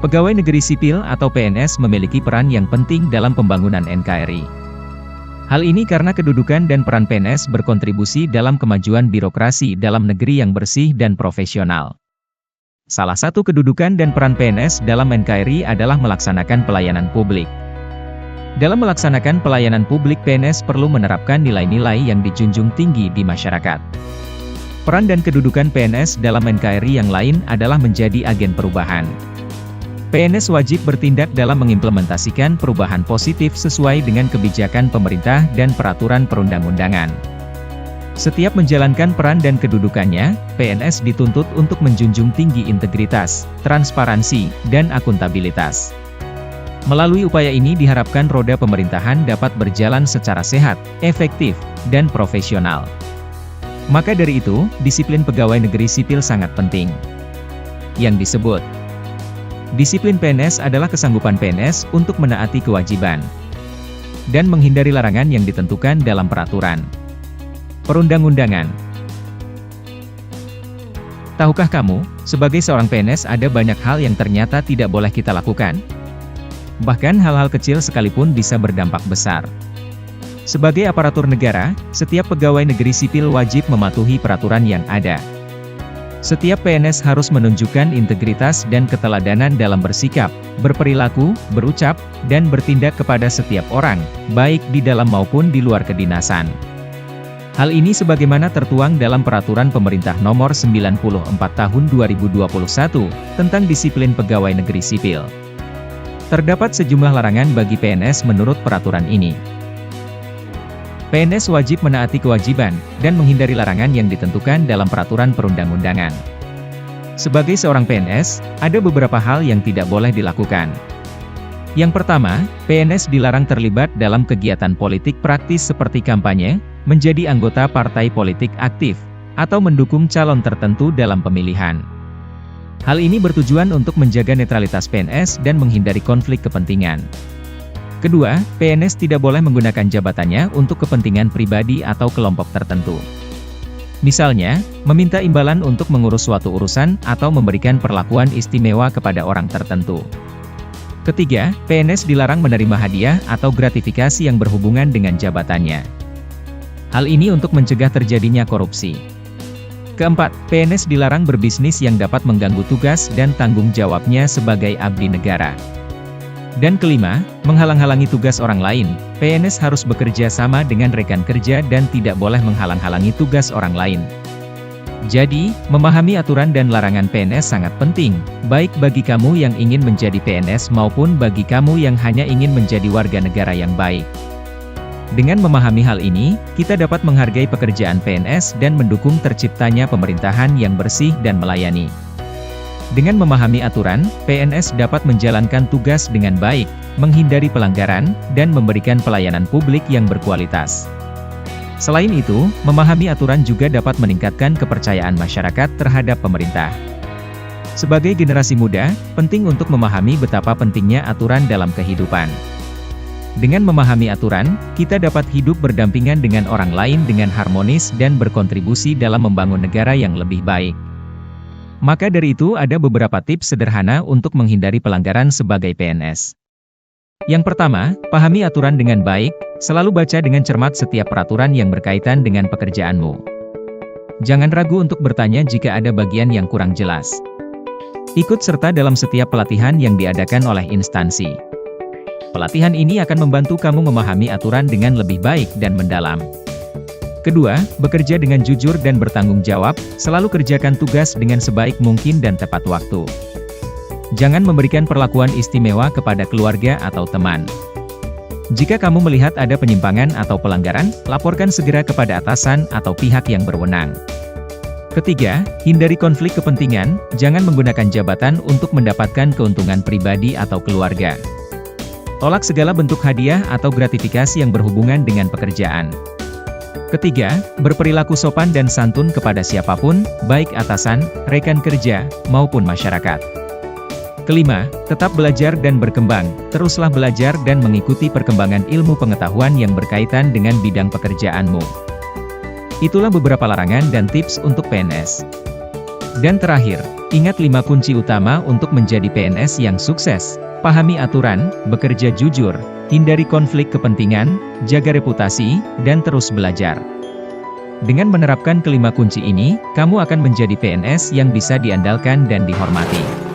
Pegawai negeri sipil atau PNS memiliki peran yang penting dalam pembangunan NKRI. Hal ini karena kedudukan dan peran PNS berkontribusi dalam kemajuan birokrasi dalam negeri yang bersih dan profesional. Salah satu kedudukan dan peran PNS dalam NKRI adalah melaksanakan pelayanan publik. Dalam melaksanakan pelayanan publik, PNS perlu menerapkan nilai-nilai yang dijunjung tinggi di masyarakat. Peran dan kedudukan PNS dalam NKRI yang lain adalah menjadi agen perubahan. PNS wajib bertindak dalam mengimplementasikan perubahan positif sesuai dengan kebijakan pemerintah dan peraturan perundang-undangan. Setiap menjalankan peran dan kedudukannya, PNS dituntut untuk menjunjung tinggi integritas, transparansi, dan akuntabilitas. Melalui upaya ini diharapkan roda pemerintahan dapat berjalan secara sehat, efektif, dan profesional. Maka dari itu, disiplin pegawai negeri sipil sangat penting. Yang disebut disiplin PNS adalah kesanggupan PNS untuk menaati kewajiban dan menghindari larangan yang ditentukan dalam peraturan perundang-undangan. Tahukah kamu, sebagai seorang PNS ada banyak hal yang ternyata tidak boleh kita lakukan? Bahkan hal-hal kecil sekalipun bisa berdampak besar. Sebagai aparatur negara, setiap pegawai negeri sipil wajib mematuhi peraturan yang ada. Setiap PNS harus menunjukkan integritas dan keteladanan dalam bersikap, berperilaku, berucap, dan bertindak kepada setiap orang, baik di dalam maupun di luar kedinasan. Hal ini sebagaimana tertuang dalam Peraturan Pemerintah Nomor 94 Tahun 2021, tentang disiplin pegawai negeri sipil. Terdapat sejumlah larangan bagi PNS menurut peraturan ini. PNS wajib menaati kewajiban, dan menghindari larangan yang ditentukan dalam peraturan perundang-undangan. Sebagai seorang PNS, ada beberapa hal yang tidak boleh dilakukan. Yang pertama, PNS dilarang terlibat dalam kegiatan politik praktis seperti kampanye, menjadi anggota partai politik aktif, atau mendukung calon tertentu dalam pemilihan. Hal ini bertujuan untuk menjaga netralitas PNS dan menghindari konflik kepentingan. Kedua, PNS tidak boleh menggunakan jabatannya untuk kepentingan pribadi atau kelompok tertentu. Misalnya, meminta imbalan untuk mengurus suatu urusan atau memberikan perlakuan istimewa kepada orang tertentu. Ketiga, PNS dilarang menerima hadiah atau gratifikasi yang berhubungan dengan jabatannya. Hal ini untuk mencegah terjadinya korupsi. Keempat, PNS dilarang berbisnis yang dapat mengganggu tugas dan tanggung jawabnya sebagai abdi negara. Dan kelima, menghalang-halangi tugas orang lain. PNS harus bekerja sama dengan rekan kerja dan tidak boleh menghalang-halangi tugas orang lain. Jadi, memahami aturan dan larangan PNS sangat penting, baik bagi kamu yang ingin menjadi PNS maupun bagi kamu yang hanya ingin menjadi warga negara yang baik. Dengan memahami hal ini, kita dapat menghargai pekerjaan PNS dan mendukung terciptanya pemerintahan yang bersih dan melayani. Dengan memahami aturan, PNS dapat menjalankan tugas dengan baik, menghindari pelanggaran, dan memberikan pelayanan publik yang berkualitas. Selain itu, memahami aturan juga dapat meningkatkan kepercayaan masyarakat terhadap pemerintah. Sebagai generasi muda, penting untuk memahami betapa pentingnya aturan dalam kehidupan. Dengan memahami aturan, kita dapat hidup berdampingan dengan orang lain dengan harmonis dan berkontribusi dalam membangun negara yang lebih baik. Maka dari itu ada beberapa tips sederhana untuk menghindari pelanggaran sebagai PNS. Yang pertama, pahami aturan dengan baik, selalu baca dengan cermat setiap peraturan yang berkaitan dengan pekerjaanmu. Jangan ragu untuk bertanya jika ada bagian yang kurang jelas. Ikut serta dalam setiap pelatihan yang diadakan oleh instansi. Pelatihan ini akan membantu kamu memahami aturan dengan lebih baik dan mendalam. Kedua, bekerja dengan jujur dan bertanggung jawab, selalu kerjakan tugas dengan sebaik mungkin dan tepat waktu. Jangan memberikan perlakuan istimewa kepada keluarga atau teman. Jika kamu melihat ada penyimpangan atau pelanggaran, laporkan segera kepada atasan atau pihak yang berwenang. Ketiga, hindari konflik kepentingan, jangan menggunakan jabatan untuk mendapatkan keuntungan pribadi atau keluarga. Tolak segala bentuk hadiah atau gratifikasi yang berhubungan dengan pekerjaan. Ketiga, berperilaku sopan dan santun kepada siapapun, baik atasan, rekan kerja, maupun masyarakat. Kelima, tetap belajar dan berkembang, teruslah belajar dan mengikuti perkembangan ilmu pengetahuan yang berkaitan dengan bidang pekerjaanmu. Itulah beberapa larangan dan tips untuk PNS. Dan terakhir, ingat 5 kunci utama untuk menjadi PNS yang sukses. Pahami aturan, bekerja jujur, hindari konflik kepentingan, jaga reputasi, dan terus belajar. Dengan menerapkan kelima kunci ini, kamu akan menjadi PNS yang bisa diandalkan dan dihormati.